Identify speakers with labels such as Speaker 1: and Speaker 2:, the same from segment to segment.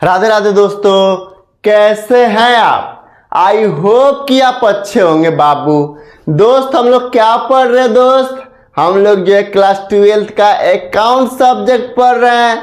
Speaker 1: राधे राधे दोस्तों, कैसे हैं आप। आई होप कि आप अच्छे होंगे बाबू। दोस्त हम लोग क्या पढ़ रहे हैं दोस्त, हम लोग जो है क्लास 12th का अकाउंट सब्जेक्ट पढ़ रहे हैं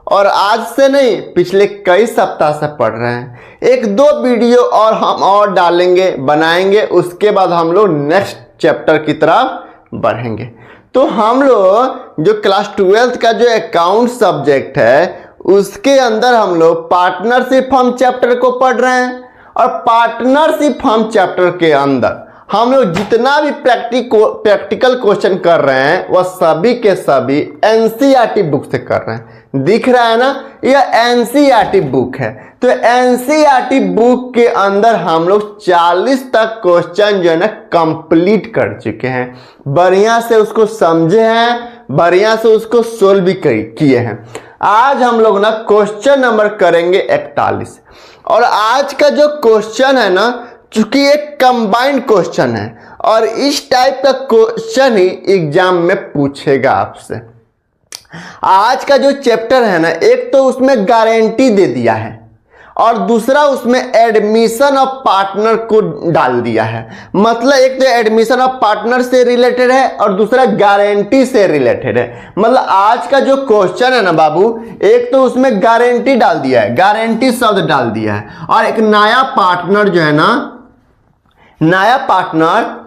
Speaker 1: और आज से नहीं पिछले कई सप्ताह से पढ़ रहे हैं। एक दो वीडियो और हम और डालेंगे बनाएंगे, उसके बाद हम लोग नेक्स्ट चैप्टर की तरफ बढ़ेंगे। तो हम लोग जो क्लास 12th का जो अकाउंट सब्जेक्ट है उसके अंदर हम लोग पार्टनरशिप फर्म चैप्टर को पढ़ रहे हैं और पार्टनरशिप फर्म चैप्टर के अंदर हम लोग जितना भी प्रैक्टिकल क्वेश्चन कर रहे हैं वह सभी के सभी एनसीईआरटी बुक से कर रहे हैं। दिख रहा है ना, यह एनसीईआरटी बुक है। तो एनसीईआरटी बुक के अंदर हम लोग 40 तक क्वेश्चन जो है ना कंप्लीट कर चुके हैं, बढ़िया से उसको समझे हैं, बढ़िया से उसको सोल्व भी किए हैं। आज हम लोग ना क्वेश्चन नंबर करेंगे 41 और आज का जो क्वेश्चन है ना, चूंकि एक कंबाइंड क्वेश्चन है और इस टाइप का क्वेश्चन ही एग्जाम में पूछेगा आपसे। आज का जो चैप्टर है ना, एक तो उसमें गारंटी दे दिया है और दूसरा उसमें एडमिशन ऑफ पार्टनर को डाल दिया है। मतलब एक तो एडमिशन ऑफ पार्टनर से रिलेटेड है और दूसरा गारंटी से रिलेटेड है। मतलब आज का जो क्वेश्चन है ना बाबू, एक तो उसमें गारंटी डाल दिया है, गारंटी शब्द डाल दिया है और एक नया पार्टनर जो है ना, नया पार्टनर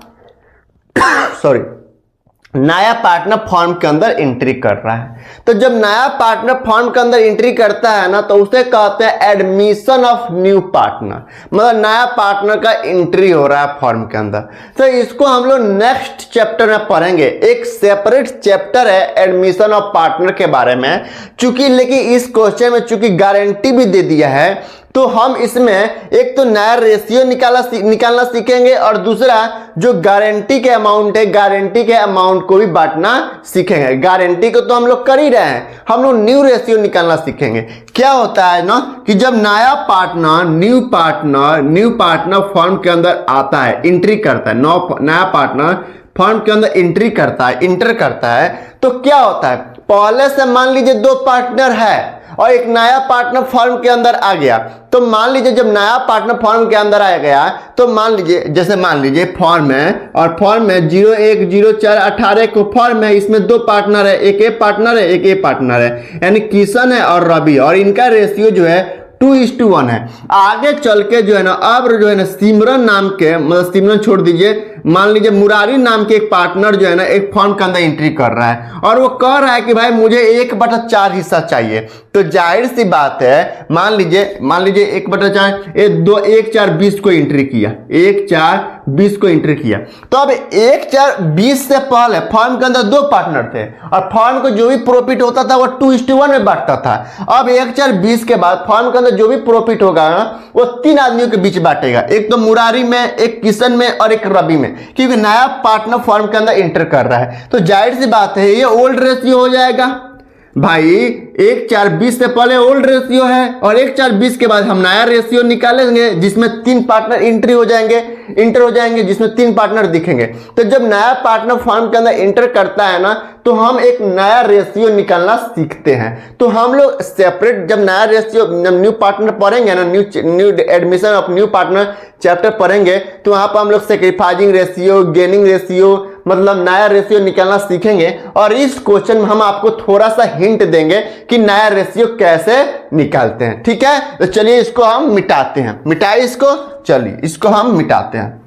Speaker 1: नया पार्टनर फॉर्म के अंदर एंट्री कर रहा है। तो जब नया पार्टनर फॉर्म के अंदर एंट्री करता है ना, तो उसे कहते हैं एडमिशन ऑफ न्यू पार्टनर। मतलब नया पार्टनर का एंट्री हो रहा है फॉर्म के अंदर। तो इसको हम लोग नेक्स्ट चैप्टर में पढ़ेंगे। एक सेपरेट चैप्टर है एडमिशन ऑफ पार्टनर के बारे में। चूंकि लेकिन इस क्वेश्चन में चूंकि गारंटी भी दे दिया है तो हम इसमें एक तो नया रेशियो निकालना सीखेंगे और दूसरा जो गारंटी के अमाउंट है, गारंटी के अमाउंट को भी बांटना सीखेंगे। गारंटी को तो हम लोग कर ही रहे हैं, हम लोग न्यू रेशियो निकालना सीखेंगे। क्या होता है ना कि जब नया पार्टनर न्यू पार्टनर फर्म के अंदर आता है, एंट्री करता है, नया पार्टनर फर्म के अंदर एंट्री करता है, इंटर करता है, तो क्या होता है, पहले से मान लीजिए दो पार्टनर है और एक नया पार्टनर फर्म के अंदर आ गया। तो मान लीजिए जब नया पार्टनर फर्म के अंदर आ गया तो मान लीजिए फॉर्म है और फॉर्म में 01, 04, 18 को फॉर्म है। इसमें दो पार्टनर है, एक ए पार्टनर है, एक ए पार्टनर है, यानी किशन है और रवि, और इनका रेशियो जो है 2:1 है। आगे चल के जो है ना, अब जो है ना सिमरन नाम के, मतलब सिमरन छोड़ दीजिए, मान लीजिए मुरारी नाम के एक पार्टनर जो है ना एक फॉर्म के अंदर एंट्री कर रहा है और वो कह रहा है कि भाई मुझे 1/4 हिस्सा चाहिए। तो जाहिर सी बात है, मान लीजिए 1/4, 1, 4, 20 को एंट्री किया, 1, 4, 20 को एंट्री किया। तो अब 1, 4, 20 से पहले फॉर्म के अंदर दो पार्टनर थे और फॉर्म को जो भी प्रॉफिट होता था वो 2:1 में बांटता था। अब 1, 4, 20 के बाद फॉर्म के अंदर जो भी प्रॉफिट होगा ना वो 3 आदमियों के बीच बांटेगा, एक तो मुरारी में, एक किशन में और एक रवि में, क्योंकि नया पार्टनर फॉर्म के अंदर एंटर कर रहा है। तो जाहिर सी बात है ये ओल्ड रेशियो हो जाएगा भाई। 1, 4, 20 से पहले ओल्ड रेशियो है और 1, 4, 20 के बाद हम नया रेशियो निकालेंगे जिसमें 3 पार्टनर इंटर हो जाएंगे जिसमें 3 पार्टनर दिखेंगे। तो जब नया पार्टनर फॉर्म के अंदर एंटर करता है ना तो हम एक नया रेशियो निकालना सीखते हैं। तो हम लोग सेपरेट जब नया रेशियो, न्यू पार्टनर पढ़ेंगे ना, new admission of new partner chapter पढ़ेंगे तो वहां पर हम लोग सैक्रिफाइसिंग रेशियो, गेनिंग रेशियो, मतलब नया रेशियो निकालना सीखेंगे। और इस क्वेश्चन में हम आपको थोड़ा सा हिंट देंगे कि नया रेशियो कैसे निकालते हैं। ठीक है, तो चलिए इसको हम मिटाते हैं। मिटाइए इसको, चलिए इसको हम मिटाते हैं।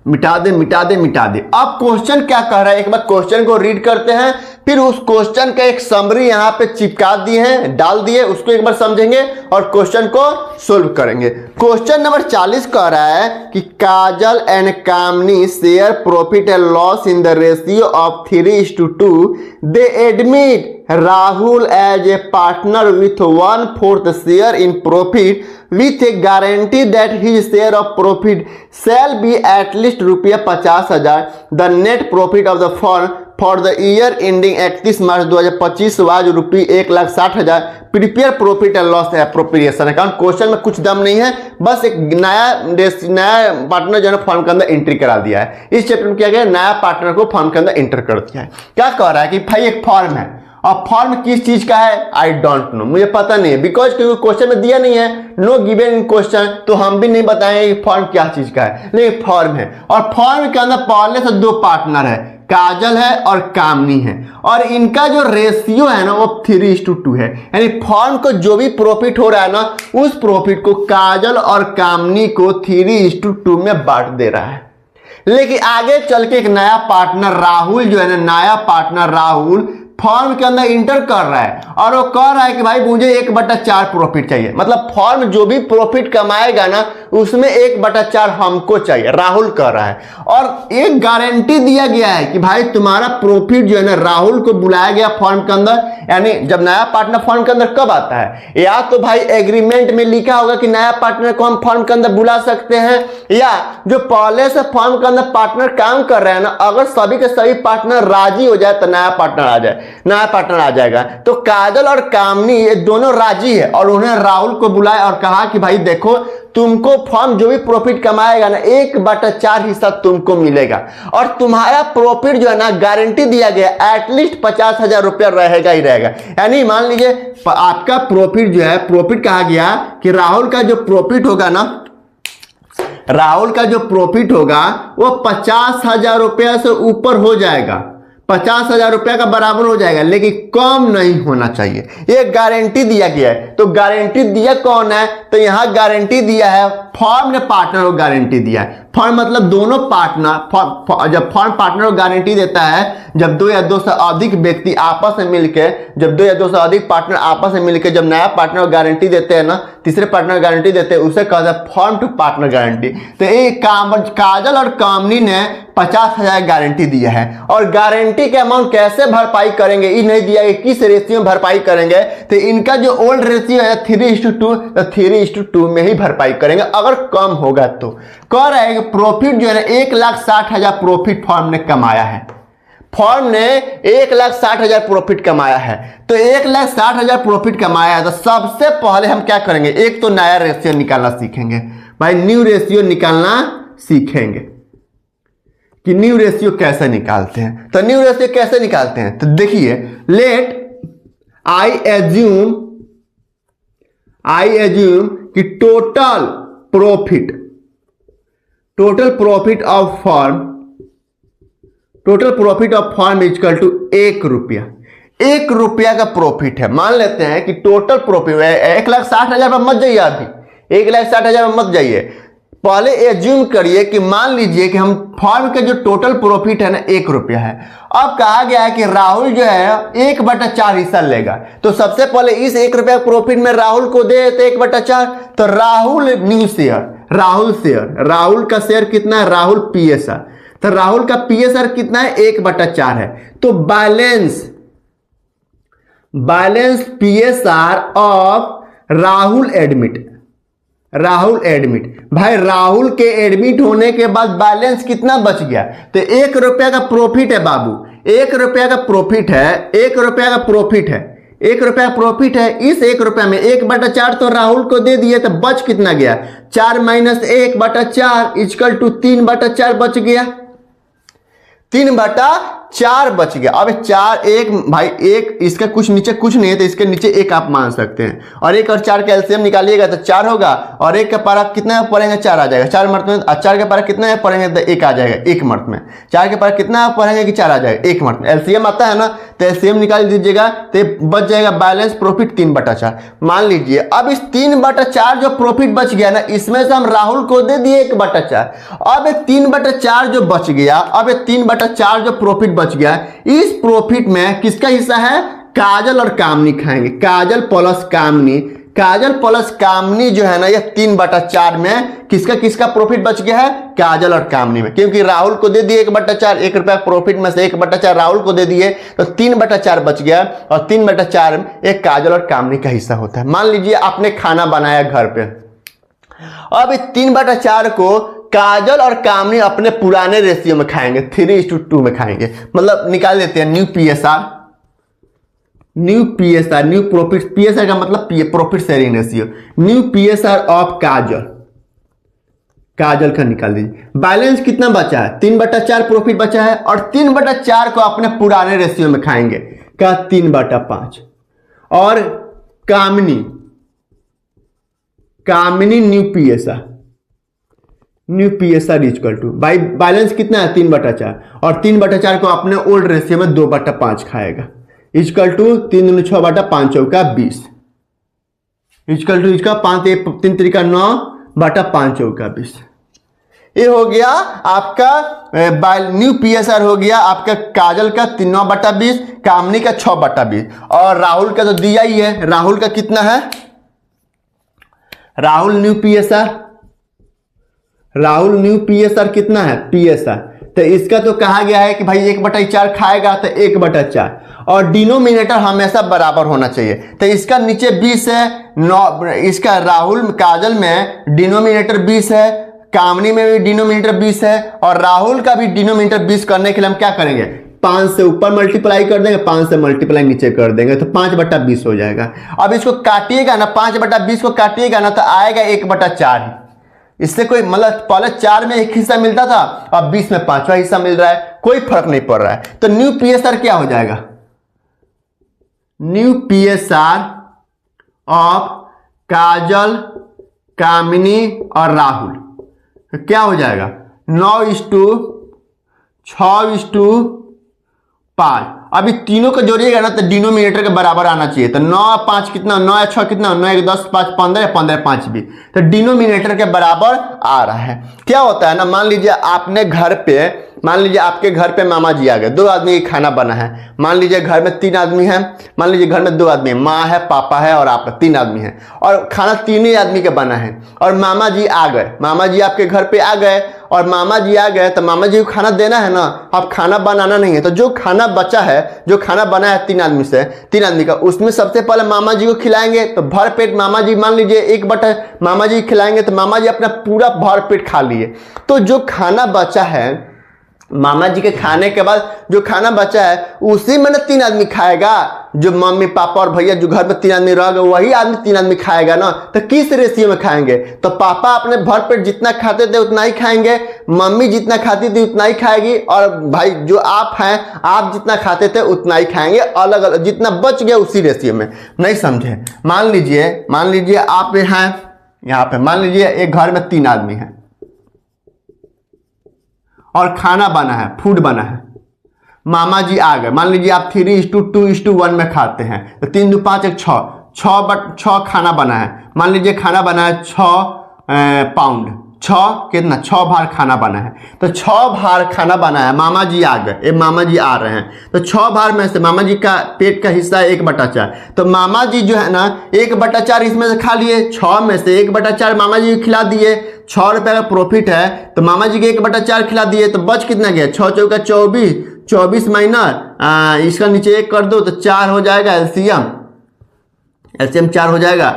Speaker 1: मिटा दे। अब क्वेश्चन क्या कह रहा है, एक बार क्वेश्चन को रीड करते हैं, फिर उस क्वेश्चन का एक समरी यहां पे चिपका दिए हैं, डाल दिए, उसको एक बार समझेंगे और क्वेश्चन को सोल्व करेंगे। क्वेश्चन नंबर 40 कह रहा है कि Kajal and Kamini share profit and loss in the ratio of 3:2। They admit Rahul as a partner with 1/4 share in profit with a guarantee that his share of profit shall be at least ₹50,000. The net profit of the firm for the year ending 31 March 2025 was ₹1,60,000. Prepare profit and loss appropriation account. Question में कुछ दम नहीं है, बस एक नया partner जो है फर्म के अंदर एंट्री करा दिया है। इस चैप्टर में क्या गया, नया पार्टनर को फर्म के अंदर एंटर कर दिया है। क्या कह रहा है कि भाई एक फर्म है और फॉर्म किस चीज का है आई डोंट नो, मुझे पता नहीं है, बिकॉज क्योंकि क्वेश्चन में दिया नहीं है, नो गिवन इन क्वेश्चन, तो हम भी नहीं बताएंगे कि फॉर्म क्या चीज का है, लेकिन फॉर्म है। और फॉर्म के अंदर पहले से दो पार्टनर है, काजल है और कामनी है, और इनका जो रेशियो है ना वो 3:2 है, यानी फॉर्म को जो भी प्रॉफिट हो रहा है ना उस प्रॉफिट को काजल और कामनी को 3:2 में बांट दे रहा है। लेकिन आगे चल के एक नया पार्टनर राहुल जो है ना, नया पार्टनर राहुल फॉर्म के अंदर इंटर कर रहा है और वो कह रहा है कि भाई मुझे 1/4 प्रॉफिट चाहिए, मतलब फॉर्म जो भी प्रॉफिट कमाएगा ना उसमें 1/4 हमको चाहिए, राहुल कह रहा है। और एक गारंटी दिया गया है कि भाई तुम्हारा प्रॉफिट जो है ना, राहुल को बुलाया गया फॉर्म के अंदर, यानी जब नया पार्टनर फॉर्म के अंदर कब आता है, या तो भाई एग्रीमेंट में लिखा होगा कि नया पार्टनर को हम फॉर्म के अंदर बुला सकते हैं, या जो पहले से फॉर्म के अंदर पार्टनर काम कर रहे हैं ना, अगर सभी के सभी पार्टनर राजी हो जाए तो नया पार्टनर आ जाए, नया पार्टनर आ जाएगा। तो काजल और कामनी ये दोनों राजी है और उन्हें राहुल को बुलाया और कहा कि भाई देखो तुमको फॉर्म जो भी प्रॉफिट कमाएगा ना 1/4 हिस्सा तुमको मिलेगा, और तुम्हारा प्रॉफिट जो है ना गारंटी दिया गया एटलीस्ट 50,000 रुपया रहेगा ही रहेगा। यानी मान लीजिए आपका प्रॉफिट जो है, प्रॉफिट कहा गया कि राहुल का जो प्रॉफिट होगा ना, राहुल का जो प्रॉफिट होगा वो 50,000 रुपया से ऊपर हो जाएगा, 50,000 रुपया का बराबर हो जाएगा, लेकिन कम नहीं होना चाहिए, ये गारंटी दिया गया है। तो गारंटी दिया कौन है, तो यहां गारंटी दिया है फॉर्म ने पार्टनर को गारंटी दिया है। फॉर्म मतलब दोनों पार्टनर, जब फॉर्म पार्टनर को गारंटी देता है, जब दो या दो से अधिक व्यक्ति आपस में मिलकर, जब दो या दो से अधिक पार्टनर आपस में मिलकर जब नया पार्टनर को गारंटी देते हैं ना, तीसरे पार्टनर को गारंटी देते हैं, उसे कहते हैं फॉर्म टू पार्टनर गारंटी। तो ये काजल और कामनी ने 50,000 गारंटी दिया है, और गारंटी के अमाउंट कैसे भरपाई करेंगे ये नहीं दिया है, किस रेशियो में भरपाई करेंगे, तो इनका जो ओल्ड रेशियो है 3:2, तो 3:2 में ही भरपाई करेंगे अगर कम होगा तो। कह रहे हैं कि प्रॉफिट जो है ना 1,60,000 प्रॉफिट फॉर्म ने कमाया है, फॉर्म ने 1,60,000 प्रॉफिट कमाया है। तो 1,60,000 प्रॉफिट कमाया है, तो सबसे पहले हम क्या करेंगे, एक तो नया रेशियो निकालना सीखेंगे, भाई न्यू रेशियो निकालना सीखेंगे कि न्यू रेशियो कैसे निकालते हैं। तो न्यू रेशियो कैसे निकालते हैं, तो देखिए, लेट आई एज्यूम कि total profit of form equal to 1 रुपया। 1 रुपया का प्रॉफिट है, मान लेते हैं कि टोटल प्रॉफिट 1,60,000 पर मत जाइए, अभी 1,60,000 पर मत जाइए, पहले एज्यूम करिए कि मान लीजिए कि हम फॉर्म का जो टोटल प्रॉफिट है ना 1 रुपया है। अब कहा गया है कि राहुल जो है 1/4 हिस्सा लेगा, तो सबसे पहले इस 1 रुपया प्रॉफिट में राहुल को दे देते 1/4, तो राहुल न्यू शेयर, राहुल का शेयर कितना है, राहुल PSR, तो राहुल का PSR कितना है 1/4 है। तो balance PSR of Rahul admit, भाई राहुल के एडमिट होने के बाद बैलेंस कितना बच गया, तो 1 रुपया का प्रॉफिट है बाबू, 1 रुपया का प्रॉफिट है, 1 रुपया का प्रॉफिट है, 1 रुपया प्रॉफिट है। इस 1 रुपया में 1/4 तो राहुल को दे दिए, तो बच कितना गया, 4 - 1/4 इक्वल टू 3/4 बच गया, 3/4 बच गया। अब 4 1 भाई 1 इसका कुछ नीचे कुछ नहीं है, तो इसके नीचे 1 आप मान सकते हैं, और 1 और 4 का एलसीएम निकालिएगा तो 4 होगा, और 1 का पारा कितना पढ़ेंगे 4 आ जाएगा, 4 मर्त में, 4 का पारा कितना पढ़ेंगे तो 1 आ जाएगा, 1 मर्त में, 4 के पारा कितना पढ़ेंगे कि 4 आ जाएगा 1 मर्त में, एलसीएम आता है ना, तो एलसीएम निकाल दीजिएगा, तो बच जाएगा बैलेंस प्रॉफिट 3/4। मान लीजिए अब इस 3/4 जो प्रॉफिट बच गया ना, इसमें से हम राहुल को दे दिए 1/4, अब 3/4 जो बच गया, अब 3/4 जो प्रॉफिट बच गया, इस प्रॉफिट में किसका हिस्सा है, काजल और कामनी खाएंगे, काजल प्लस कामनी जो है ना, ये 3/4 में किसका प्रॉफिट बच गया है, काजल और कामनी में, क्योंकि राहुल को दे दिए 1/4, 1 रुपया प्रॉफिट में से 1/4 राहुल को दे दिए, तो 3/4 बच गया, और 3/4 एक काजल और कामनी का हिस्सा होता है। मान लीजिए आपने खाना बनाया घर पे, अब 3/4 को काजल और कामनी अपने पुराने रेशियो में खाएंगे, 3:2 में खाएंगे, मतलब निकाल देते हैं न्यू प्रॉफिट, PSR का मतलब profit sharing ratio, new PSR of Kajal का निकाल दीजिए। बैलेंस कितना बचा है, 3/4 प्रॉफिट बचा है, और 3/4 को अपने पुराने रेशियो में खाएंगे, का 3/5 और Kamini new P S R equal to भाई बैलेंस कितना है 3/4 और 3/4 को अपने ओल्ड रेशियो में 2/5 खाएगा इक्वल टू 3 दूनी 6/5 चौका 20 इक्वल टू इसका 5 3 3 9/5 चौका 20। ये हो गया आपका न्यू पी एस आर हो गया आपका काजल का 9/20 कामनी का 6/20 और राहुल का तो दिया ही है। राहुल का कितना है Rahul new P S are कितना है पी एस आर तो इसका तो कहा गया है कि भाई 1/4 खाएगा तो 1/4 और डिनोमिनेटर हमेशा बराबर होना चाहिए। तो इसका नीचे 20 है 9 इसका राहुल काजल में डिनोमिनेटर 20 है कामनी में भी डिनोमिनेटर 20 है और राहुल का भी डिनोमिनेटर 20 करने के लिए हम क्या करेंगे 5 से ऊपर मल्टीप्लाई कर देंगे 5 से मल्टीप्लाई नीचे कर देंगे तो 5/20 हो जाएगा। अब इसको काटिएगा ना 5/20 को काटिएगा ना तो आएगा 1/4 ही। इससे कोई मतलब पहले 4 में एक हिस्सा मिलता था अब 20 में 5वां हिस्सा मिल रहा है कोई फर्क नहीं पड़ रहा है। तो न्यू पी एस आर क्या हो जाएगा new P S R of Kajal Kamini और राहुल तो क्या हो जाएगा 9:6:5। अभी तीनों को जोड़िएगा ना तो डिनोमिनेटर के बराबर आना चाहिए। तो 9 5 कितना 9 6 कितना 9 1 10 5 15 15 5 भी तो डिनोमिनेटर के बराबर आ रहा है। क्या होता है ना मान लीजिए आपने घर पे मान लीजिए आपके घर पे मामा जी आ गए 2 आदमी का खाना बना है। मान लीजिए घर में 3 आदमी हैं मान लीजिए घर में 2 आदमी है माँ है पापा है और आप 3 आदमी हैं और खाना 3 ही आदमी का बना है और मामा जी आ गए मामा जी आपके घर पे आ गए और मामा जी आ गए तो मामा जी को खाना देना है ना अब खाना बनाना नहीं है। तो जो खाना बचा है जो खाना बना है 3 आदमी का उसमें सबसे पहले मामा जी को खिलाएंगे तो भर पेट मामा जी मान लीजिए मामा जी खिलाएंगे तो मामा जी अपना पूरा भर पेट खा लिए। तो जो खाना बचा है मामा जी के खाने के बाद जो खाना बचा है उसी में ना 3 आदमी खाएगा। जो मम्मी पापा और भैया जो घर में 3 आदमी रह गए वही आदमी 3 आदमी खाएगा ना। तो किस रेशियो में खाएंगे तो पापा अपने भर पेट जितना खाते थे उतना ही खाएंगे मम्मी जितना खाती थी उतना ही खाएगी और भाई जो आप हैं आप जितना खाते थे उतना ही खाएंगे अलग अलग जितना बच गया उसी रेशियो में। नहीं समझे मान लीजिए आप यहाँ पे मान लीजिए एक घर में 3 आदमी हैं और खाना बना है फूड बना है मामा जी आ गए मान लीजिए आप 3:2:1 में खाते हैं तो 3 2 5 1 6 खाना बना है। मान लीजिए खाना बना है 6 पाउंड 6 कितना 6 भार खाना बना है तो 6 भार खाना बना है मामा जी आ गए मामा जी आ रहे हैं तो 6 भार में से मामा जी का पेट का हिस्सा है 1/4 तो मामा जी जो है ना 1/4 इसमें से खा लिए 6 में से 1/4 मामा जी को खिला दिए 6 रुपए का प्रॉफिट है तो मामा जी के 1/4 खिला दिए तो बच कितना गया 6 चौका 24 माइनर इसका नीचे 1 कर दो तो 4 हो जाएगा एलसीएम 4 हो जाएगा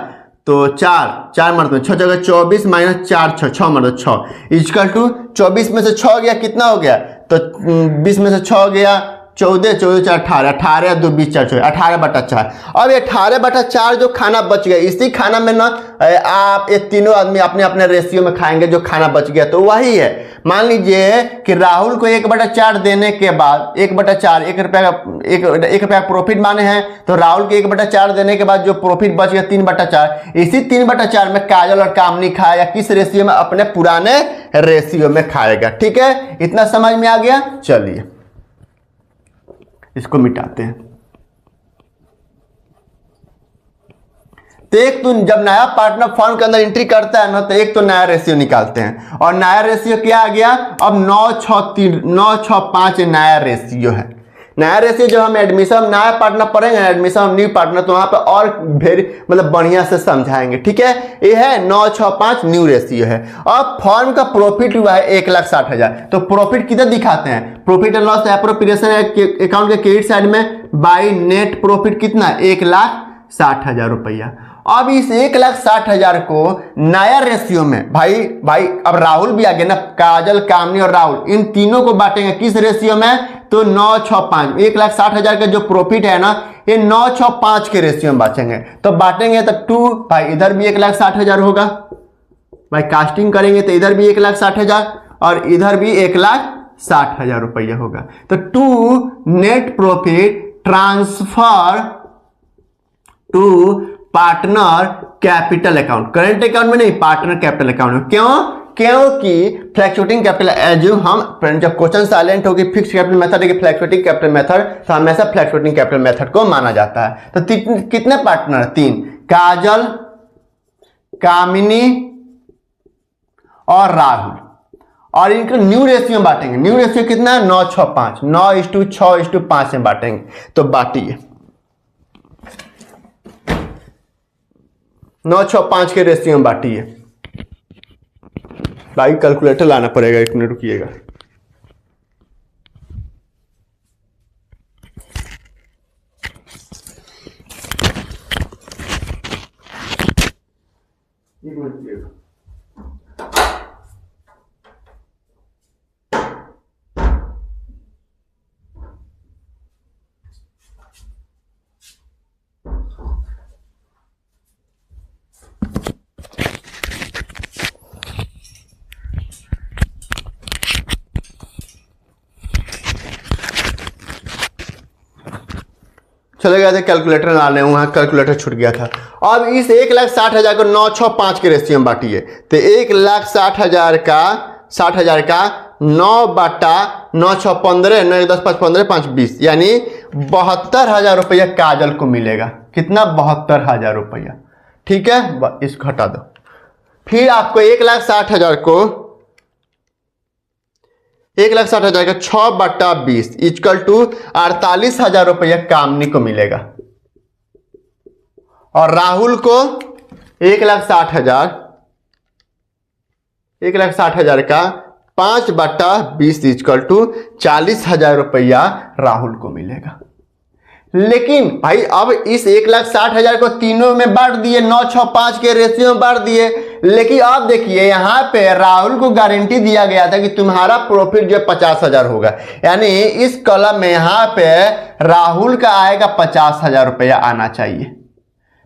Speaker 1: तो 4 मरते 6 जगह 24 माइनस 4 6 मरते 6 इक्वल टू 24 में से 6 गया कितना हो गया तो 20 में से 6 गया 14 14 4 18 2 20 4 18/4। अब ये 18/4 जो खाना बच गया इसी खाना में ना आप ये तीनों आदमी अपने अपने रेशियो में खाएंगे जो खाना बच गया तो वही है। मान लीजिए कि राहुल को 1/4 देने के बाद 1/4 1 रुपया का प्रॉफिट माने हैं तो राहुल को 1/4 देने के बाद जो प्रॉफिट बच गया 3/4 इसी 3/4 में काजल और कामनी खाएगा किस रेशियो में अपने पुराने रेशियो में खाएगा। ठीक है इतना समझ में आ गया। चलिए इसको मिटाते हैं। तो एक तो जब नया पार्टनर फॉर्म के अंदर एंट्री करता है ना तो एक तो नया रेशियो निकालते हैं और नया रेशियो क्या आ गया अब 9:6:5 नया रेशियो है। नया रेशियो जब हम एडमिशन नया पार्टनर पढ़ेंगे एडमिशन न्यू पार्टनर तो वहां पे और मतलब बढ़िया से समझाएंगे। ठीक है ये है 9:6:5 न्यू रेशियो है। अब फॉर्म का प्रॉफिट हुआ है 1,60,000 तो प्रॉफिट किधर दिखाते हैं profit and loss appropriation account के क्रेडिट साइड में बाई नेट प्रॉफिट कितना 1,60,000 रुपया। अब इस 1,60,000 को नया रेशियो में भाई अब राहुल भी आ गया ना काजल कामनी और राहुल इन तीनों को बांटेंगे किस रेशियो में तो 9:6:5 1,60,000 का जो प्रॉफिट है ना ये 9:6:5 के रेशियो में बांटेंगे तो बांटेंगे तो 2 भाई इधर भी 1,60,000 होगा भाई कास्टिंग करेंगे तो इधर भी 1,60,000 और इधर भी 1,60,000 रुपया होगा। तो 2 net profit transfer to partner capital account, current account में नहीं, पार्टनर कैपिटल अकाउंट में। क्यों? क्योंकि फ्लैक्चुएटिंग कैपिटल एज हम जब क्वेश्चन साइलेंट होगी फिक्स कैपिटल मेथड है फ्लैक्चुएटिंग कैपिटल मेथड, तो हमेशा फ्लैक्चुएटिंग कैपिटल मेथड को माना जाता है। तो कितने पार्टनर? 3, काजल, कामिनी और राहुल, और इनको न्यू रेशियो में बांटेंगे। न्यू रेशियो कितना है? 9:6:5, 9:6:5 में बांटेंगे। तो बांटिए 9:6:5 के रेशियो में बांटिए। भाई कैलकुलेटर लाना पड़ेगा, 1 मिनट रुकिएगा। चले गए थे कैलकुलेटर लाने, वहां कैलकुलेटर छूट गया था। अब इस 1,60,000 को 9:6:5 के रेशियो में बांटिए। तो 1,60,000 का 9/9:6:15, 9×10=15, 5=20, यानी 72,000 रुपया काजल को मिलेगा। कितना? 72,000 रुपया। ठीक है, इसको हटा दो। फिर आपको 1,60,000 को 1,60,000 का 6/20 इक्वल टू 48,000 रुपया कामनी को मिलेगा। और राहुल को 1,60,000 का 5/20 इक्वल टू 40,000 रुपया राहुल को मिलेगा। लेकिन भाई अब इस 1,60,000 को तीनों में बांट दिए, 9:6:5 के रेशियो में बांट दिए। लेकिन अब देखिए यहाँ पे राहुल को गारंटी दिया गया था कि तुम्हारा प्रॉफिट जो 50,000 होगा, यानी इस कॉलम में यहाँ पे राहुल का आएगा 50,000 रुपया आना चाहिए,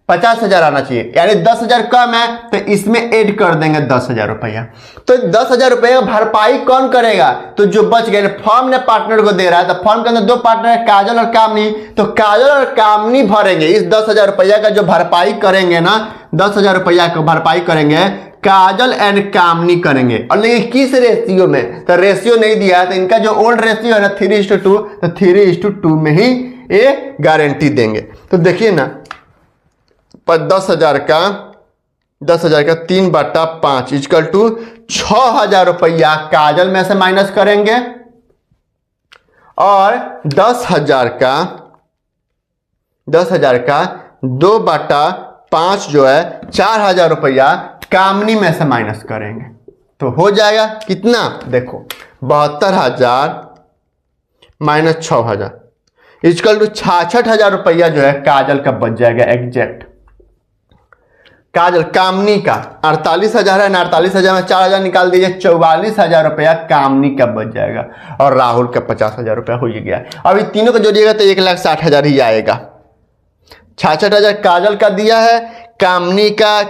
Speaker 1: 50,000 आना चाहिए, यानी 10,000 कम है तो इसमें ऐड कर देंगे 10,000 रुपया। तो 10,000 रुपया भरपाई कौन करेगा? तो जो बच गए, फर्म ने पार्टनर को दे रहा है, तो फर्म के अंदर 2 पार्टनर है, काजल और कामनी, तो काजल और कामनी भरेंगे इस 10,000 रुपया का जो भरपाई करेंगे ना, 10,000 रुपया को भरपाई करेंगे काजल एंड कामनी करेंगे। और लेकिन किस रेशियो में? तो रेशियो नहीं दिया है, तो इनका जो ओल्ड रेशियो है ना 3:2, तो 3:2 में ही ये गारंटी देंगे। तो देखिए ना, 10,000 का 3/5 इक्वल टू 6,000 रुपया काजल में से माइनस करेंगे, और 10,000 का 2/5 जो है 4,000 रुपया कामनी में से माइनस करेंगे। तो हो जाएगा कितना? देखो 72,000 माइनस 6,000 इक्वल टू 66,000 रुपया जो है काजल का बच जाएगा एग्जैक्ट। काजल कामनी का 48,000 है ना, 48,000 में 4,000 निकाल दीजिए, 44,000 रुपया कामनी का बच जाएगा, और राहुल का 50,000 रुपया हो ही गया। अब इन तीनों को जोड़िएगा तो 1,60,000 ही आएगा। 66,000 काजल का दिया है, कामनी का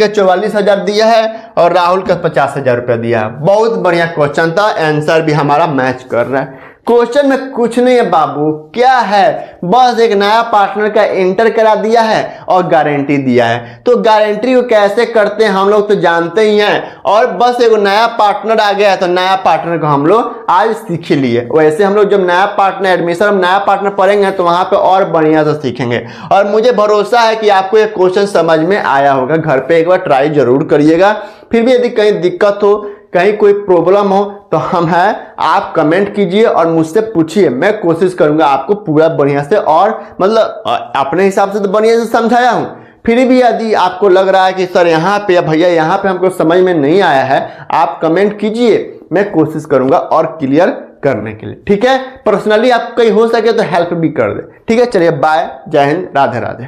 Speaker 1: 44,000 दिया है, और राहुल का 50,000 रुपया दिया है। बहुत बढ़िया क्वेश्चन था, आंसर भी हमारा मैच कर रहा है। क्वेश्चन में कुछ नहीं है बाबू, क्या है? बस एक नया पार्टनर का एंटर करा दिया है और गारंटी दिया है। तो गारंटी को कैसे करते हैं हम लोग तो जानते ही हैं, और बस एक नया पार्टनर आ गया है तो नया पार्टनर को हम लोग आज सीख लिए। वैसे हम लोग जब नया पार्टनर एडमिशन हम नया पार्टनर पढ़ेंगे तो वहां पे और बढ़िया से सीखेंगे। और मुझे भरोसा है कि आपको ये क्वेश्चन समझ में आया होगा। घर पे एक बार ट्राई जरूर करिएगा। फिर भी यदि कहीं दिक्कत हो, कहीं कोई प्रॉब्लम हो तो हम हैं, आप कमेंट कीजिए और मुझसे पूछिए। मैं कोशिश करूंगा आपको पूरा बढ़िया से, और मतलब अपने हिसाब से तो बढ़िया से समझाया हूं। फिर भी यदि आपको लग रहा है कि सर यहाँ पे या भैया यहाँ पे हमको समझ में नहीं आया है, आप कमेंट कीजिए, मैं कोशिश करूंगा और क्लियर करने के लिए। ठीक है, पर्सनली आप कहीं हो सके तो हेल्प भी कर दे। ठीक है, चलिए बाय, जय हिंद, राधे राधे।